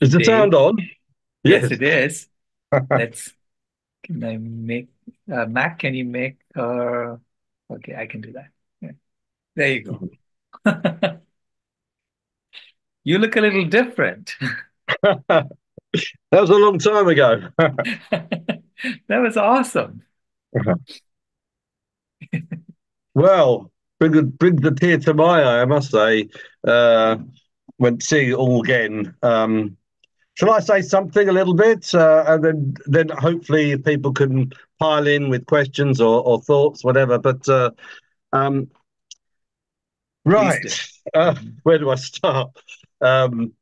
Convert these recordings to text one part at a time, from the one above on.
Is the Day. sound on? Yes, Yes. it is. Let's, can I make, Mac, can you make, okay, I can do that. Yeah. There you go. You look a little different. That was a long time ago. That was awesome. Well, brings a tear to my eye, I must say, when seeing it all again. Shall I say something a little bit, and then hopefully people can pile in with questions or thoughts, whatever. But um, Please do. right, Mhm. where do I start? Um,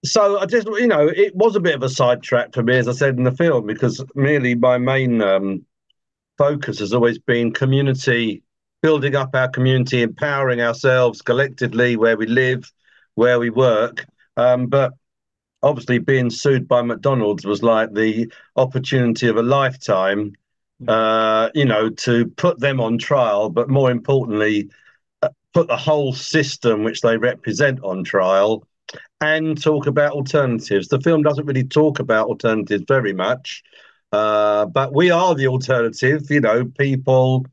so I just, it was a bit of a sidetrack for me, as I said in the film, because merely my main focus has always been community, building up our community, empowering ourselves collectively where we live, where we work. But obviously, being sued by McDonald's was like the opportunity of a lifetime, Mhm. to put them on trial, but more importantly, put the whole system which they represent on trial and talk about alternatives. The film doesn't really talk about alternatives very much, but we are the alternative, people,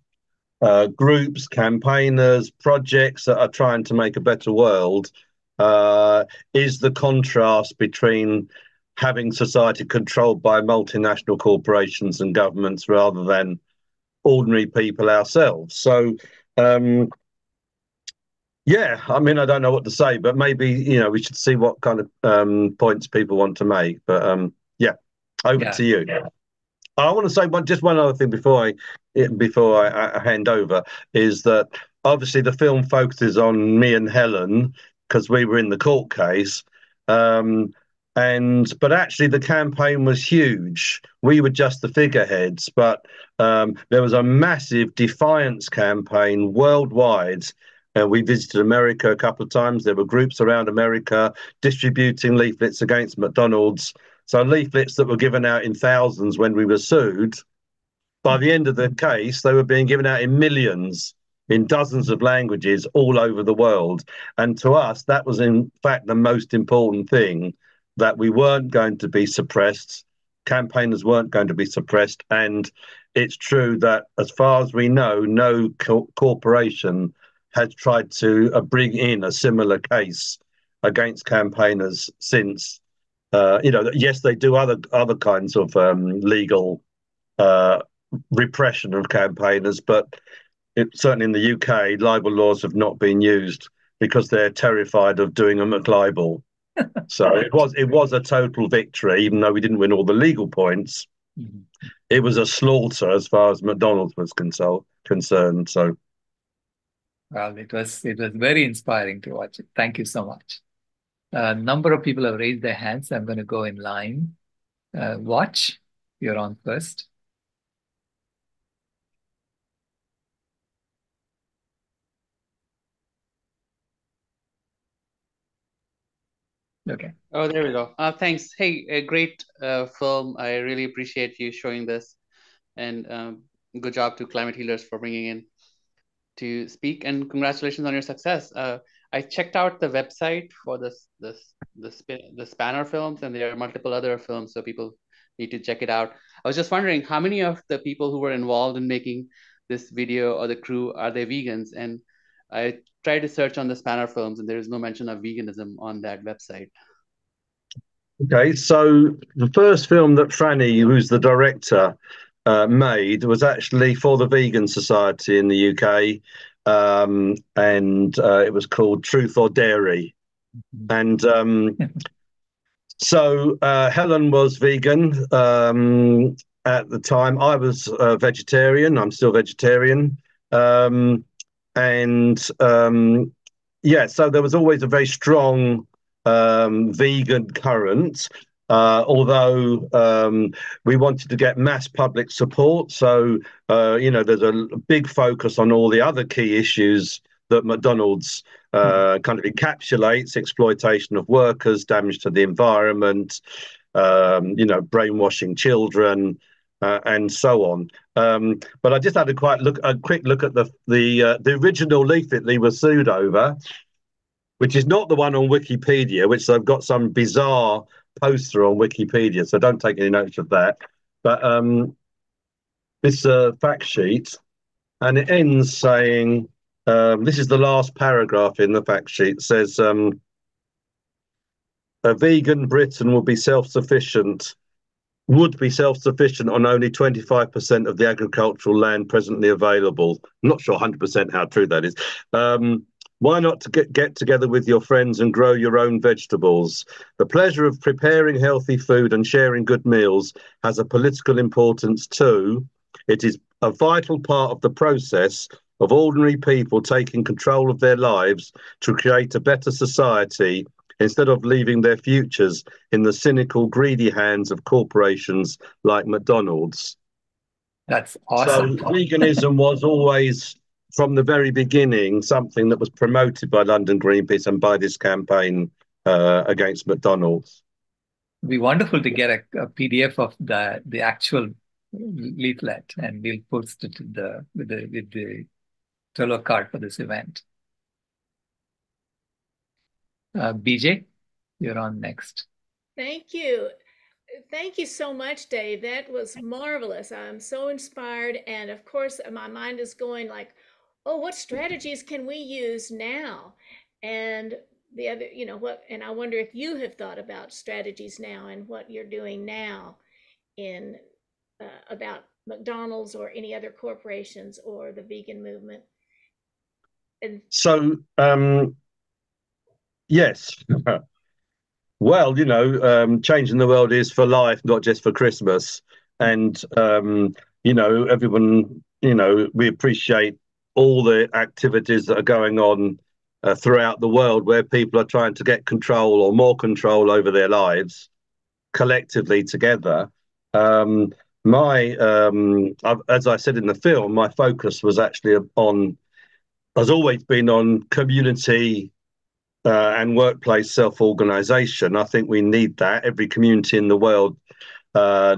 groups, campaigners, projects that are trying to make a better world, is the contrast between having society controlled by multinational corporations and governments rather than ordinary people ourselves. So, yeah, I mean, I don't know what to say, but maybe, we should see what kind of points people want to make. But yeah, over Yeah. to you. I want to say just one other thing before I hand over is that obviously the film focuses on me and Helen because we were in the court case, um, but actually the campaign was huge. We were just the figureheads, but there was a massive defiance campaign worldwide. We visited America a couple of times. There were groups around America distributing leaflets against McDonald's, so leaflets that were given out in thousands when we were sued. By the end of the case, they were being given out in millions in dozens of languages all over the world. And to us, that was in fact the most important thing, that we weren't going to be suppressed. Campaigners weren't going to be suppressed. And it's true that, as far as we know, no corporation has tried to bring in a similar case against campaigners since. Yes, they do other kinds of legal uh, repression of campaigners, but certainly in the UK, libel laws have not been used because they're terrified of doing a McLibel. So it was a total victory, even though we didn't win all the legal points. Mhm. It was a slaughter as far as McDonald's was concerned. So Well, it was very inspiring to watch it. Thank you so much. A number of people have raised their hands. I'm going to go in line. Watch, you're on first. Okay. Oh, there we go. Thanks. Hey, a great film. I really appreciate you showing this, and good job to Climate Healers for bringing in to speak. And congratulations on your success. I checked out the website for the Spanner films, and there are multiple other films, so people need to check it out. I was just wondering how many of the people who were involved in making this video or the crew are they vegans? And I tried to search on the Spanner films, and there is no mention of veganism on that website. okay, so the first film that Franny, who's the director, made was actually for the Vegan Society in the UK, and it was called Truth or Dairy. And so Helen was vegan at the time. I was vegetarian. I'm still vegetarian. Um, and yeah, so there was always a very strong vegan current. Although we wanted to get mass public support, so there's a big focus on all the other key issues that McDonald's kind of encapsulates: exploitation of workers, damage to the environment, brainwashing children, and so on. But I just had a quick look at the original leaflet they were sued over, which is not the one on Wikipedia, which I've got some bizarre poster on Wikipedia, so don't take any notice of that. But this fact sheet, and it ends saying, this is the last paragraph in the fact sheet, says, a vegan Britain would be self-sufficient on only 25% of the agricultural land presently available. I'm not sure 100% how true that is. Why not to get together with your friends and grow your own vegetables? The pleasure of preparing healthy food and sharing good meals has a political importance too. It is a vital part of the process of ordinary people taking control of their lives to create a better society instead of leaving their futures in the cynical, greedy hands of corporations like McDonald's. That's awesome. So veganism was always, from the very beginning, something that was promoted by London Greenpeace and by this campaign against McDonald's. It'd be wonderful to get a PDF of the actual leaflet, and we'll post it with the Trello card for this event. BJ, you're on next. Thank you. Thank you so much, Dave. That was marvelous. I'm so inspired. And of course, my mind is going like, oh, what strategies can we use now? And the other, and I wonder if you have thought about strategies now and what you're doing now in about McDonald's or any other corporations or the vegan movement. And so, yes. Well, changing the world is for life, not just for Christmas. And, everyone, we appreciate all the activities that are going on throughout the world where people are trying to get control or more control over their lives collectively together. As I said in the film, my focus was actually has always been on community and workplace self-organization. I think we need that. Every community in the world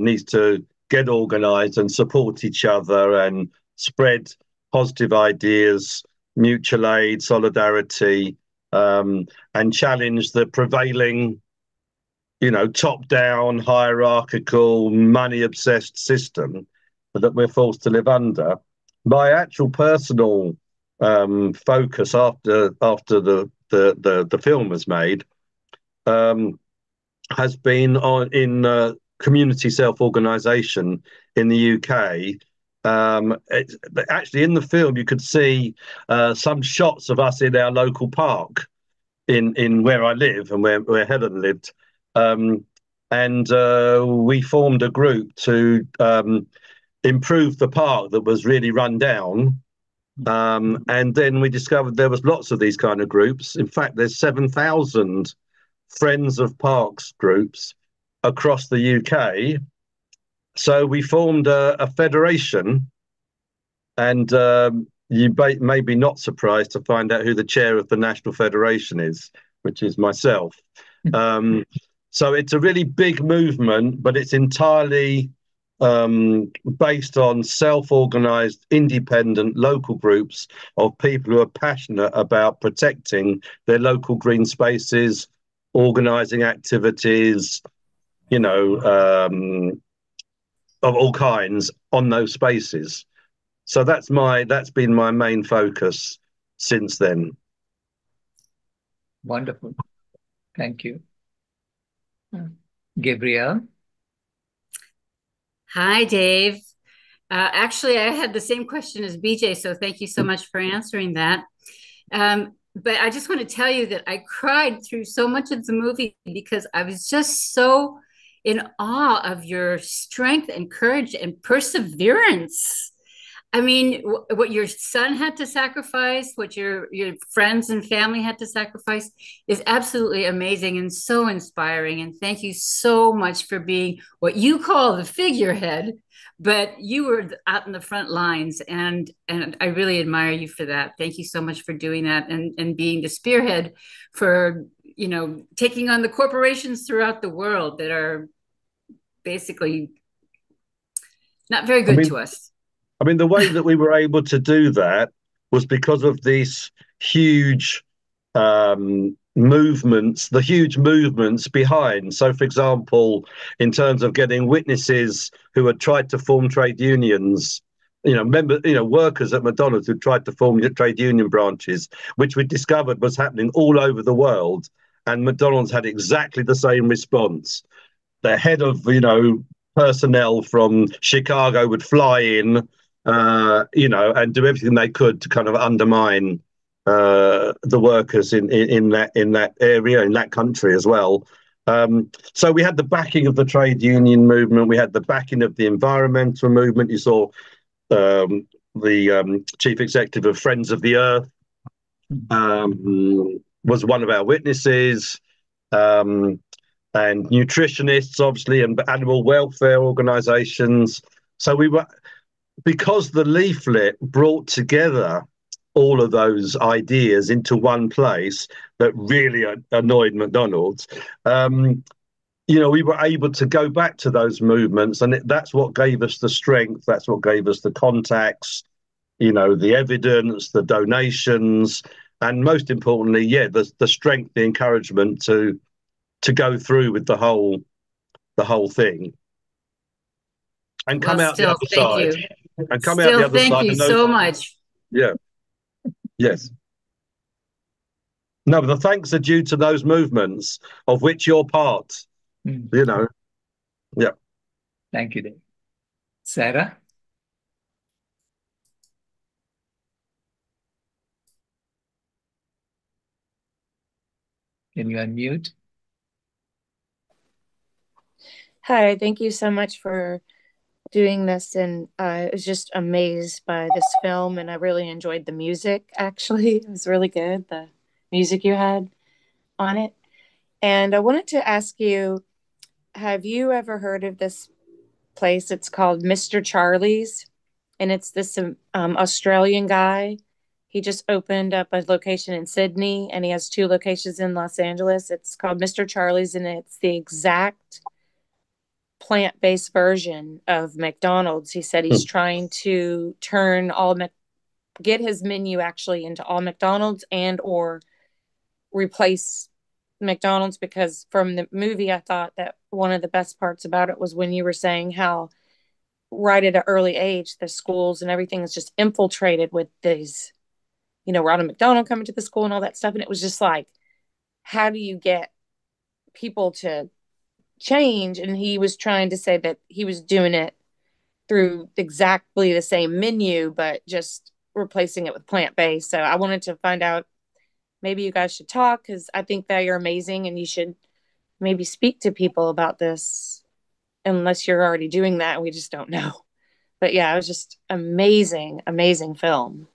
needs to get organized and support each other and spread positive ideas, mutual aid, solidarity, and challenge the prevailing, top-down, hierarchical, money-obsessed system that we're forced to live under. My actual personal focus after the film was made has been in community self-organization in the UK. Actually, in the film, you could see some shots of us in our local park in where I live and where Helen lived. And we formed a group to improve the park that was really run down. And then we discovered there was lots of these kind of groups. In fact, there's 7,000 Friends of Parks groups across the UK. So we formed a federation, and you may be not surprised to find out who the chair of the National Federation is, which is myself. So it's a really big movement, but it's entirely based on self-organized, independent local groups of people who are passionate about protecting their local green spaces, organizing activities, of all kinds on those spaces. So that's been my main focus since then. Wonderful. Thank you. Gabrielle? Hi, Dave. Actually, I had the same question as BJ, so thank you so much for answering that. But I just want to tell you that I cried through so much of the movie because I was just so in awe of your strength and courage and perseverance. I mean, what your son had to sacrifice, what your friends and family had to sacrifice is absolutely amazing and so inspiring. And thank you so much for being what you call the figurehead, but you were out in the front lines. And I really admire you for that. Thank you so much for doing that and being the spearhead for, taking on the corporations throughout the world that are basically Not very good to us. I mean, the way that we were able to do that was because of these huge movements, the huge movements behind. So, for example, in terms of getting witnesses who had tried to form trade unions, workers at McDonald's who tried to form trade union branches, which we discovered was happening all over the world. And McDonald's had exactly the same response. The head of, personnel from Chicago would fly in, and do everything they could to kind of undermine the workers in that area, in that country as well. So we had the backing of the trade union movement. We had the backing of the environmental movement. You saw the chief executive of Friends of the Earth was one of our witnesses, and nutritionists, obviously, and animal welfare organisations. So we were, because the leaflet brought together all of those ideas into one place that really annoyed McDonald's. We were able to go back to those movements, and that's what gave us the strength. That's what gave us the contacts, the evidence, the donations, and most importantly, the strength, the encouragement to go through with the whole thing, and come out the other side. And come out the other side. Thank you so much. Yeah. Yes. No, but the thanks are due to those movements of which you're part. Yeah. Thank you, Dave. Sarah? Can you unmute? Hi, thank you so much for doing this. And I was just amazed by this film, and I really enjoyed the music, actually. It was really good, the music you had on it. And I wanted to ask you, have you ever heard of this place? It's called Mr. Charlie's, and it's this Australian guy. He just opened up a location in Sydney, and he has 2 locations in Los Angeles. It's called Mr. Charlie's, and it's the exact plant-based version of McDonald's. He said he's trying to turn get his menu actually into all McDonald's and or replace McDonald's, because from the movie, I thought that one of the best parts about it was when you were saying how right at an early age, the schools and everything is just infiltrated with these, Ronald McDonald coming to the school and all that stuff. And it was just like, how do you get people to change? And he was trying to say that he was doing it through exactly the same menu, but just replacing it with plant-based. So I wanted to find out, maybe you guys should talk, because I think that you're amazing and you should maybe speak to people about this, unless you're already doing that and we just don't know. But yeah, it was just amazing, amazing film.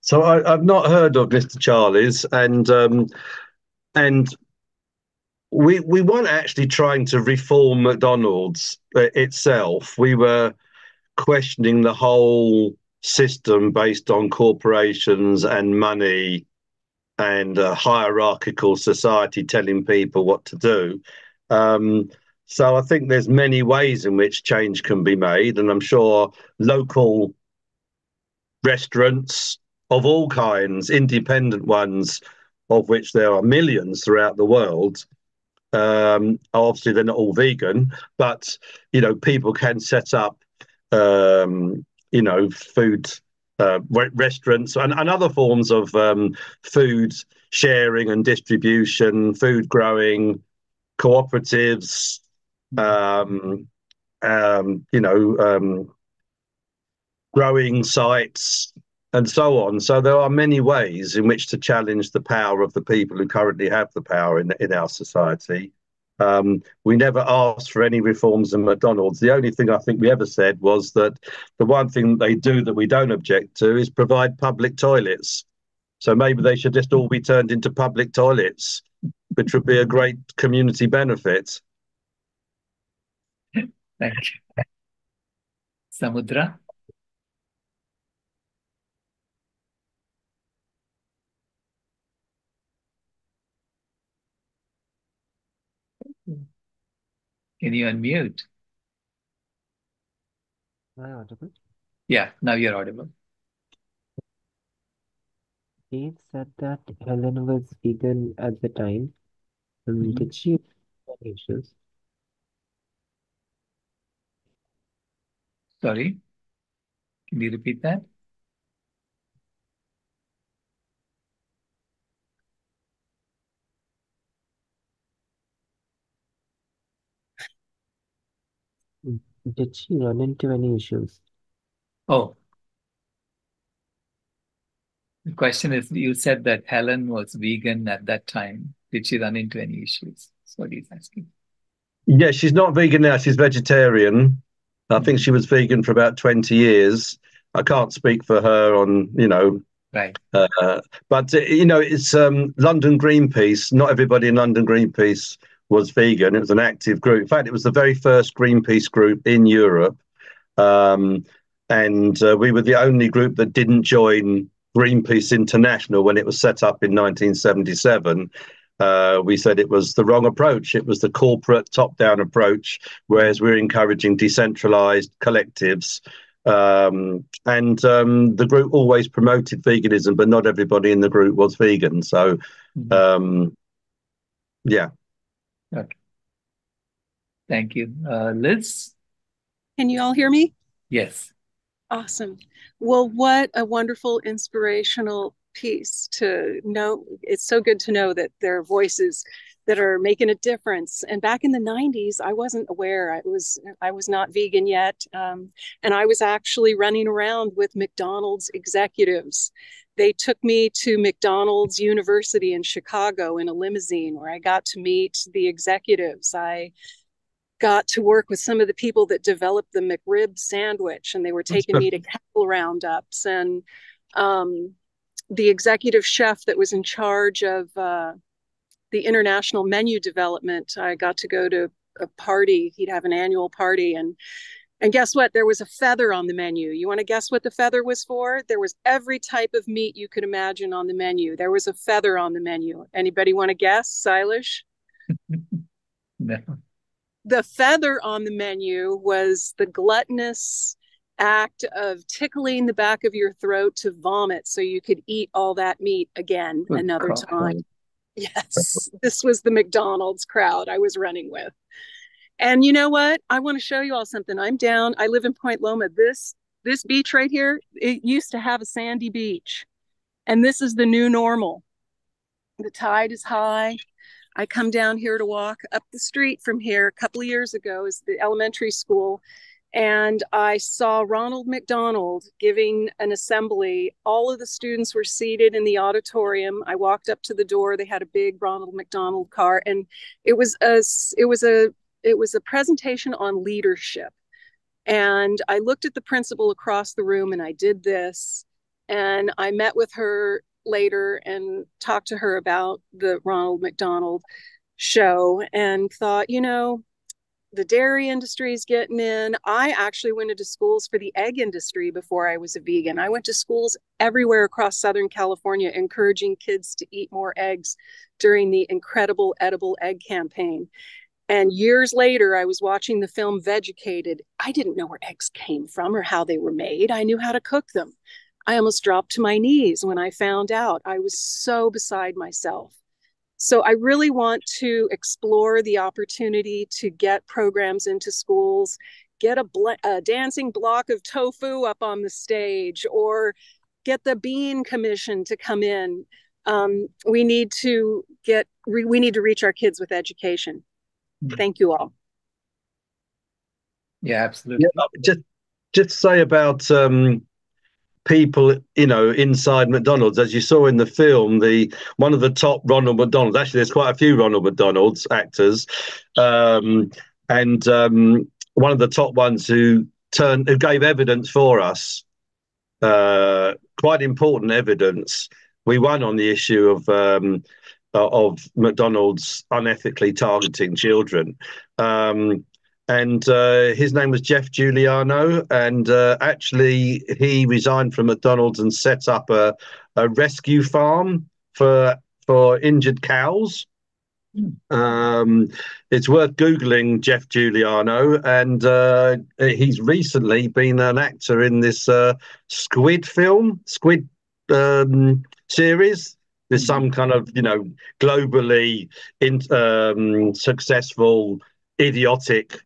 So I've not heard of Mr. Charlie's, and we weren't actually trying to reform McDonald's itself. We were questioning the whole system based on corporations and money and a hierarchical society telling people what to do. So I think there's many ways in which change can be made, and I'm sure local restaurants of all kinds, independent ones, of which there are millions throughout the world. Obviously, they're not all vegan, but people can set up, food restaurants and other forms of food sharing and distribution, food growing, cooperatives, growing sites, and so on. So there are many ways in which to challenge the power of the people who currently have the power in our society. We never asked for any reforms in McDonald's. The only thing I think we ever said was that the one thing they do that we don't object to is provide public toilets. So maybe they should just all be turned into public toilets, which would be a great community benefit. Thank you. Samudra? Can you unmute? Am I audible? Yeah, now you're audible. Dave said that Helen was vegan at the time. Mhm. Did she have any issues? Sorry, can you repeat that? Did she run into any issues? Oh, the question is, you said that Helen was vegan at that time. Did she run into any issues? That's what he's asking. Yeah, she's not vegan now. She's vegetarian. I think she was vegan for about 20 years. I can't speak for her on, Right. but it's London Greenpeace. Not everybody in London Greenpeace was vegan. It was an active group. In fact, it was the very first Greenpeace group in Europe. And we were the only group that didn't join Greenpeace International when it was set up in 1977. We said it was the wrong approach. It was the corporate top-down approach, whereas we're encouraging decentralized collectives. The group always promoted veganism, but not everybody in the group was vegan. So, yeah. Okay. Thank you. Liz? Can you all hear me? Yes. Awesome. Well, what a wonderful inspirational piece to know. It's so good to know that there are voices that are making a difference. And back in the 90s, I wasn't aware. I was not vegan yet. And I was actually running around with McDonald's executives. They took me to McDonald's University in Chicago in a limousine where I got to meet the executives. I got to work with some of the people that developed the McRib sandwich, and they were taking me to cattle roundups. And the executive chef that was in charge of the international menu development, I got to go to a party. He'd have an annual party, and guess what? There was a feather on the menu. You want to guess what the feather was for? There was every type of meat you could imagine on the menu. There was a feather on the menu. Anybody want to guess, Sailesh? No. The feather on the menu was the gluttonous act of tickling the back of your throat to vomit so you could eat all that meat again another time. Yes, this was the McDonald's crowd I was running with. And you know what? I want to show you all something. I'm down. I live in Point Loma. This beach right here, it used to have a sandy beach. And this is the new normal. The tide is high. I come down here to walk up the street from here. A couple of years ago is the elementary school, and I saw Ronald McDonald giving an assembly. All of the students were seated in the auditorium. I walked up to the door. They had a big Ronald McDonald car, and it was a presentation on leadership. And I looked at the principal across the room, and I did this, and I met with her later and talked to her about the Ronald McDonald show and thought, the dairy industry is getting in. I actually went into schools for the egg industry before I was a vegan. I went to schools everywhere across Southern California, encouraging kids to eat more eggs during the incredible edible egg campaign. And years later, I was watching the film Vegucated. I didn't know where eggs came from or how they were made. I knew how to cook them. I almost dropped to my knees when I found out. I was so beside myself. So I really want to explore the opportunity to get programs into schools, get a dancing block of tofu up on the stage, or get the Bean Commission to come in. We need to reach our kids with education. Thank you all. Yeah, absolutely. Yeah, just say about people, inside McDonald's, as you saw in the film, one of the top Ronald McDonald's. Actually, there's quite a few Ronald McDonald's actors, and one of the top ones who gave evidence for us, quite important evidence. We won on the issue of McDonald's unethically targeting children. And his name was Jeff Giuliano, and actually he resigned from McDonald's and set up a rescue farm for injured cows. It's worth Googling Jeff Giuliano, and he's recently been an actor in this Squid series. There's some kind of, globally successful, idiotic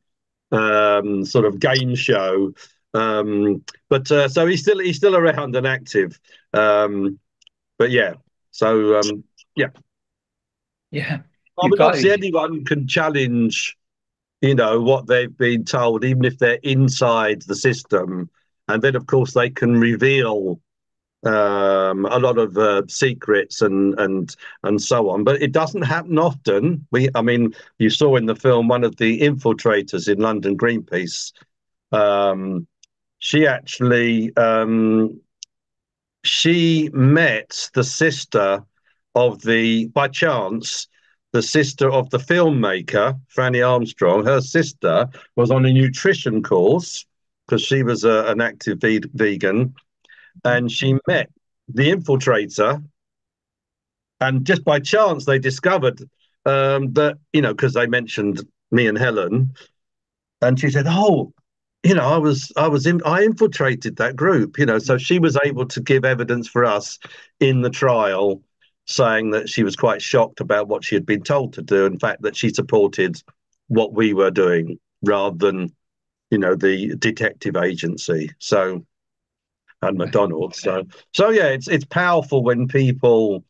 sort of game show. But so he's still around and active. But yeah, so yeah. Yeah. I mean, obviously anyone can challenge, what they've been told, even if they're inside the system, and then of course they can reveal a lot of secrets and so on. But it doesn't happen often. I mean, you saw in the film one of the infiltrators in London Greenpeace. She actually she met the sister by chance, the sister of the filmmaker, Franny Armstrong. Her sister was on a nutrition course because she was an active vegan, and she met the infiltrator. And just by chance, they discovered that, because they mentioned me and Helen, and she said, "Oh, I infiltrated that group, so she was able to give evidence for us in the trial, saying that she was quite shocked about what she had been told to do. In fact, that she supported what we were doing rather than, the detective agency. So, and McDonald. So yeah, it's powerful when people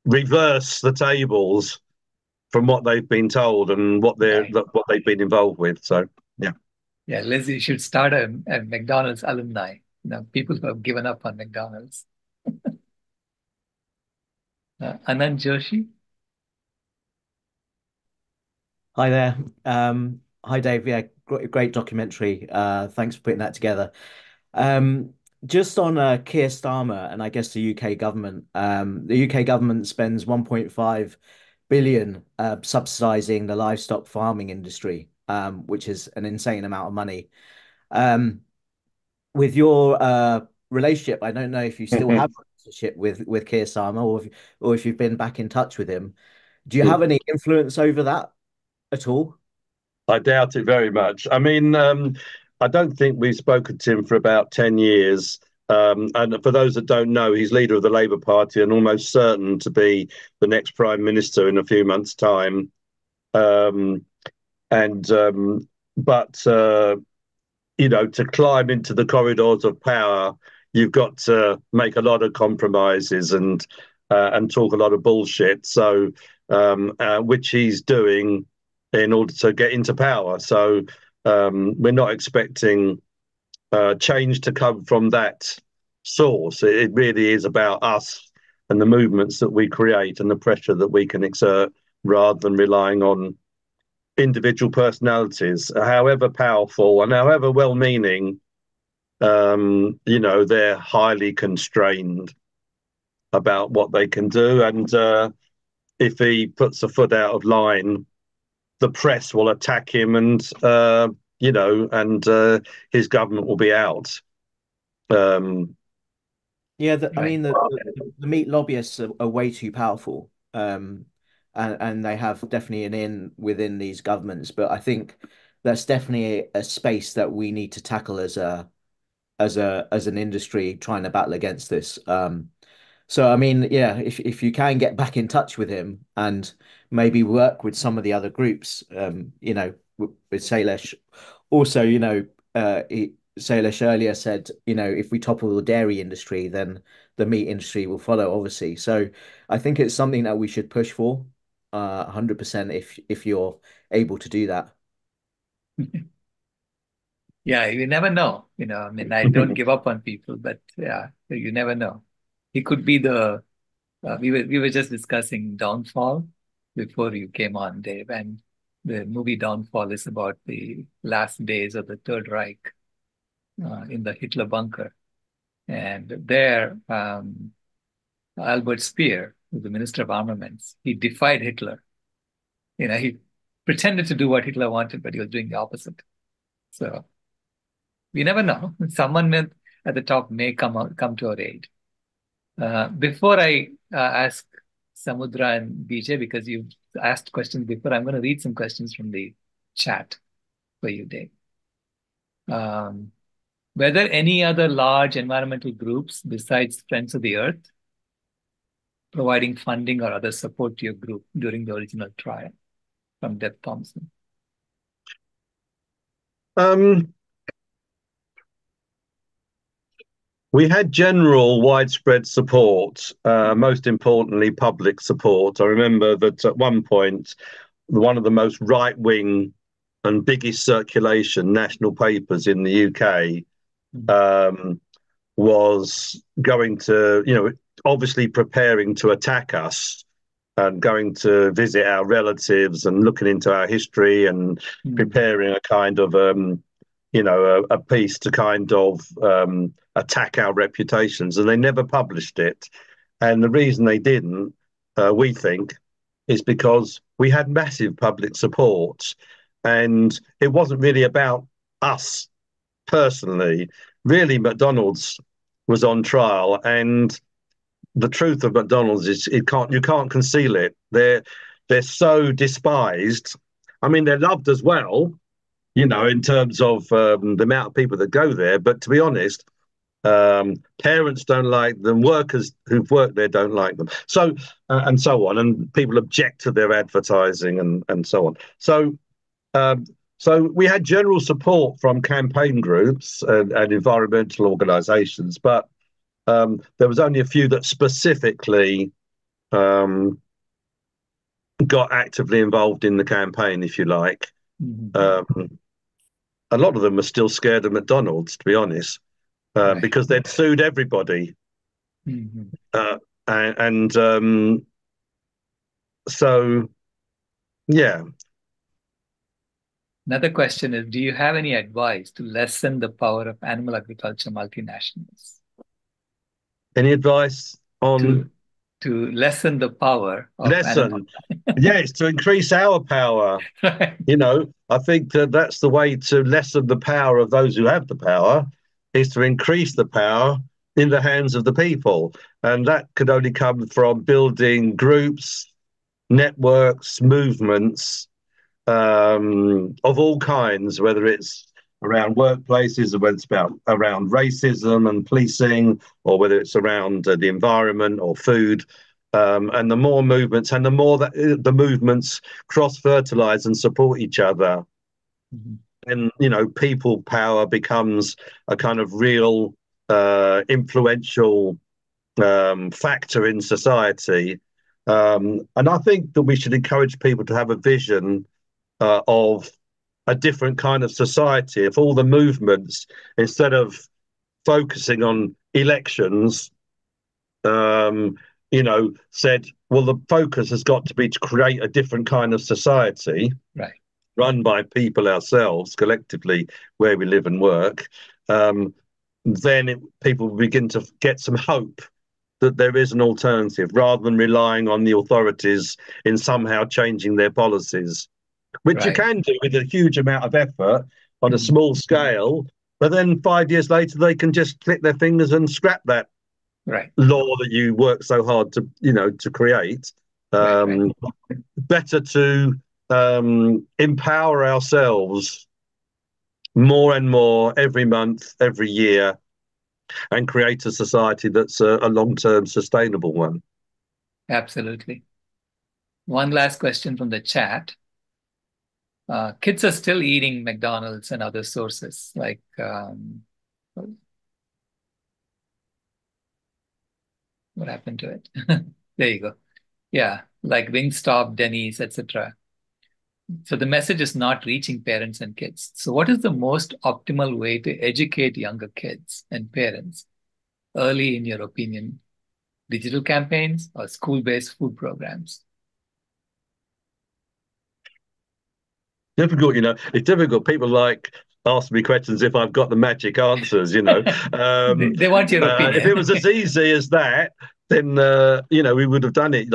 reverse the tables from what they've been told and what they've been involved with. So yeah. Yeah, Leslie should start a McDonald's alumni. People who have given up on McDonald's. Anand Joshi. Hi there. Hi, Dave. Yeah, great documentary. Thanks for putting that together. Just on Keir Starmer and I guess the UK government. The UK government spends 1.5 billion subsidising the livestock farming industry, which is an insane amount of money. With your relationship, I don't know if you still have a relationship with Keir Starmer, or if you've been back in touch with him. Do you have any influence over that at all? I doubt it very much. I mean, I don't think we've spoken to him for about 10 years. And for those that don't know, he's leader of the Labour Party and almost certain to be the next Prime Minister in a few months' time. To climb into the corridors of power, you've got to make a lot of compromises and talk a lot of bullshit. So, which he's doing in order to get into power. So we're not expecting change to come from that source. It really is about us and the movements that we create and the pressure that we can exert, rather than relying on individual personalities, however powerful and however well-meaning. They're highly constrained about what they can do, and if he puts a foot out of line, the press will attack him, and his government will be out. I mean, the meat lobbyists are way too powerful, and they have definitely an in within these governments. But I think that's definitely a space that we need to tackle as an industry trying to battle against this. So I mean, yeah, if you can get back in touch with him and maybe work with some of the other groups, with Sailesh. Also, Sailesh earlier said, if we topple the dairy industry, then the meat industry will follow, obviously. So I think it's something that we should push for, 100% if you're able to do that. Yeah, you never know. I mean, I don't give up on people, but yeah, you never know. He could be we were just discussing Downfall before you came on, Dave, and the movie Downfall is about the last days of the Third Reich in the Hitler bunker. And there, Albert Speer, the Minister of Armaments, he defied Hitler. He pretended to do what Hitler wanted, but he was doing the opposite. So we never know. Someone at the top may come to our aid. Before I ask Samudra and BJ, because you've asked questions before, I'm going to read some questions from the chat for you, Dave. Were there any other large environmental groups besides Friends of the Earth providing funding or other support to your group during the original trial? From Deb Thompson. We had general widespread support, most importantly, public support. I remember that at one point, one of the most right-wing and biggest circulation national papers in the UK was going to, obviously preparing to attack us and going to visit our relatives and looking into our history and preparing a kind of, a piece to kind of attack our reputations. And they never published it. And the reason they didn't, we think, is because we had massive public support. And it wasn't really about us personally. Really, McDonald's was on trial, and the truth of McDonald's is you can't conceal it. They're so despised. I mean, they're loved as well, in terms of the amount of people that go there. But to be honest, parents don't like them. Workers who've worked there don't like them. So and so on. And people object to their advertising and so on. So we had general support from campaign groups and environmental organisations, but there was only a few that specifically got actively involved in the campaign, if you like. A lot of them are still scared of McDonald's, to be honest, because they'd sued everybody. So, yeah. Another question is, do you have any advice to lessen the power of animal agriculture multinationals? Any advice on... To lessen the power of Yes, to increase our power. Right. I think that's the way to lessen the power of those who have the power, is to increase the power in the hands of the people. And that could only come from building groups, networks, movements of all kinds, whether it's around workplaces, or whether it's around racism and policing, or whether it's around the environment or food. And the more movements, and the more that the movements cross-fertilize and support each other, and people power becomes a kind of real influential factor in society. And I think that we should encourage people to have a vision of a different kind of society. If all the movements, instead of focusing on elections, said, well, the focus has got to be to create a different kind of society, right, run by people ourselves collectively, where we live and work, then people begin to get some hope that there is an alternative, rather than relying on the authorities in somehow changing their policies, which you can do with a huge amount of effort on a small scale, but then 5 years later they can just click their fingers and scrap that law that you work so hard to create. Better to empower ourselves more and more every month, every year, and create a society that's a long-term sustainable one. Absolutely. One last question from the chat. Kids are still eating McDonald's and other sources like what happened to it? There you go. Yeah, like Wingstop, Denny's, etc. So the message is not reaching parents and kids. So what is the most optimal way to educate younger kids and parents early, in your opinion? Digital campaigns or school-based food programs? Difficult, it's difficult. People ask me questions if I've got the magic answers, They want your opinion. If it was as easy as that, then, we would have done it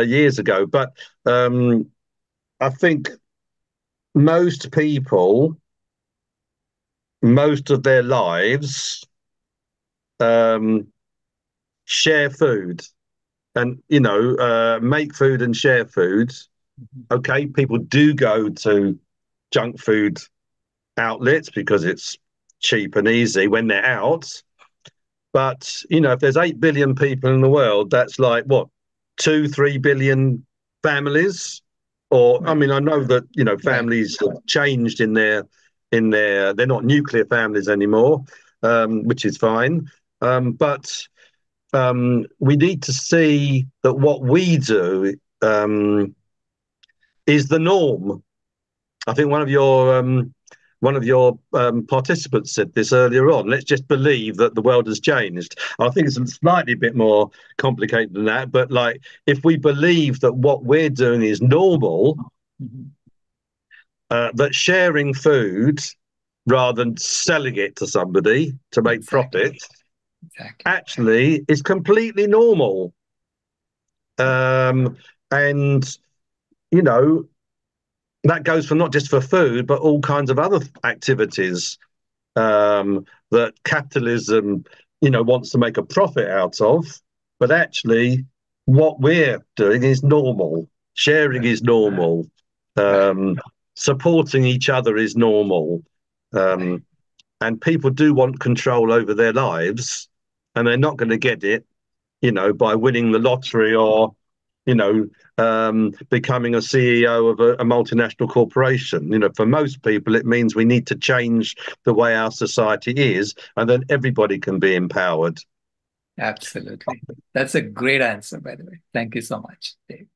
years ago. But I think most people, most of their lives, share food. and make food and share food. Okay, people do go to junk food outlets because it's cheap and easy when they're out. But if there's 8 billion people in the world, that's like what, 2-3 billion families. Or I mean, I know that families have changed in their they're not nuclear families anymore, which is fine. But we need to see that what we do is the norm. I think one of your participants said this earlier on. Let's just believe that the world has changed. I think it's a slightly bit more complicated than that. But like, if we believe that what we're doing is normal, that sharing food rather than selling it to somebody to make profit actually is completely normal. And that goes for not just for food, but all kinds of other activities that capitalism, wants to make a profit out of. But actually, what we're doing is normal. Sharing is normal. Supporting each other is normal. And people do want control over their lives, and they're not going to get it, by winning the lottery or becoming a CEO of a multinational corporation. For most people, it means we need to change the way our society is, and then everybody can be empowered. Absolutely. That's a great answer, by the way. Thank you so much, Dave.